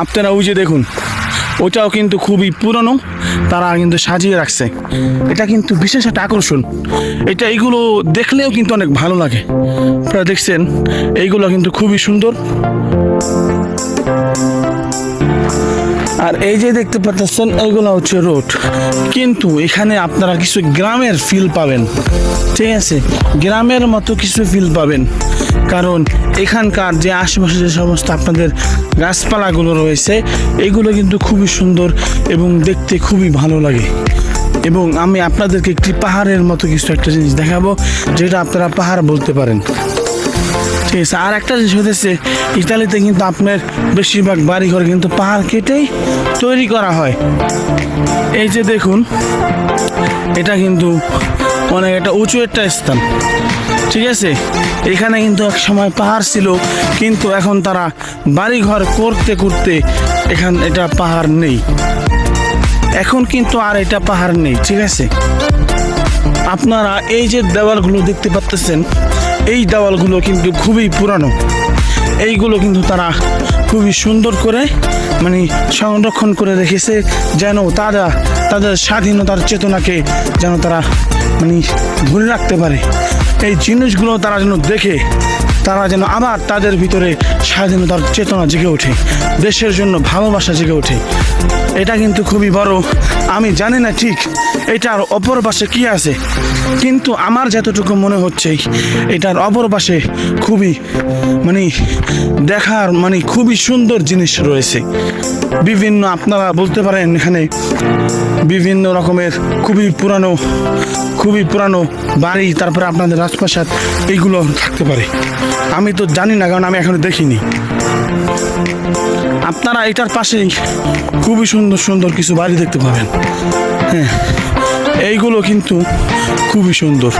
আপনারা ওই যে দেখুন, ওটাও কিন্তু খুবই পুরনো, তারা কিন্তু সাজিয়ে রাখছে। এটা কিন্তু বিশেষ একটা আকর্ষণ। এইগুলো দেখলেও কিন্তু অনেক ভালো লাগে। আপনারা দেখছেন, এইগুলো কিন্তু খুবই সুন্দর। আর এই যে দেখতে পাচ্ছেন, এইগুলো হচ্ছে রোড, কিন্তু এখানে আপনারা কিছু গ্রামের ফিল পাবেন। ঠিক আছে, গ্রামের মতো কিছু ফিল পাবেন, কারণ এখানকার যে আশেপাশে যে সমস্ত আপনাদের গাছপালাগুলো রয়েছে, এগুলো কিন্তু খুবই সুন্দর এবং দেখতে খুবই ভালো লাগে। এবং আমি আপনাদেরকে একটি পাহাড়ের মতো কিছু একটা জিনিস দেখাবো, যেটা আপনারা পাহাড় বলতে পারেন। ঠিক আছে, আর একটা জিনিস হতেছে, ইতালিতে কিন্তু আপনার বেশিরভাগ বাড়িঘর কিন্তু পাহাড় কেটেই তৈরি করা হয়। এই যে দেখুন, এটা কিন্তু অনেক একটা উঁচু একটা স্থান। ঠিক আছে, এখানে কিন্তু এক সময় পাহাড় ছিল, কিন্তু এখন তারা বাড়িঘর করতে করতে এটা পাহাড় নেই। এখন কিন্তু আর এটা পাহাড় নেই। ঠিক আছে, আপনারা এই যে দেওয়ালগুলো দেখতে পাচ্ছেন, এই দেওয়ালগুলো কিন্তু খুবই পুরানো। এইগুলো কিন্তু তারা খুবই সুন্দর করে সংরক্ষণ করে রেখেছে, যেন তাদের স্বাধীনতার চেতনাকে যেন তারা ধরে রাখতে পারে। এই জিনিসগুলো তারা যেন দেখে, তারা যেন আবার তাদের ভিতরে স্বাধীনতার চেতনা জেগে ওঠে, দেশের জন্য ভালোবাসা জেগে ওঠে। এটা কিন্তু খুবই বড়। আমি জানি না ঠিক এটার অপর পাশে কি আছে, কিন্তু আমার যতটুকু মনে হচ্ছে এটার অপর পাশে খুবই দেখার খুবই সুন্দর জিনিস রয়েছে। বিভিন্ন আপনারা বলতে পারেন এখানে বিভিন্ন রকমের খুবই পুরানো বাড়ি, তারপরে আপনাদের রাজপ্রাসাদ, এইগুলো থাকতে পারে। আমি তো জানি না, কারণ আমি এখনো দেখিনি। আপনারা এটার পাশেই খুবই সুন্দর সুন্দর কিছু বাড়ি দেখতে পাবেন। হ্যাঁ, এইগুলো কিন্তু খুবই সুন্দর।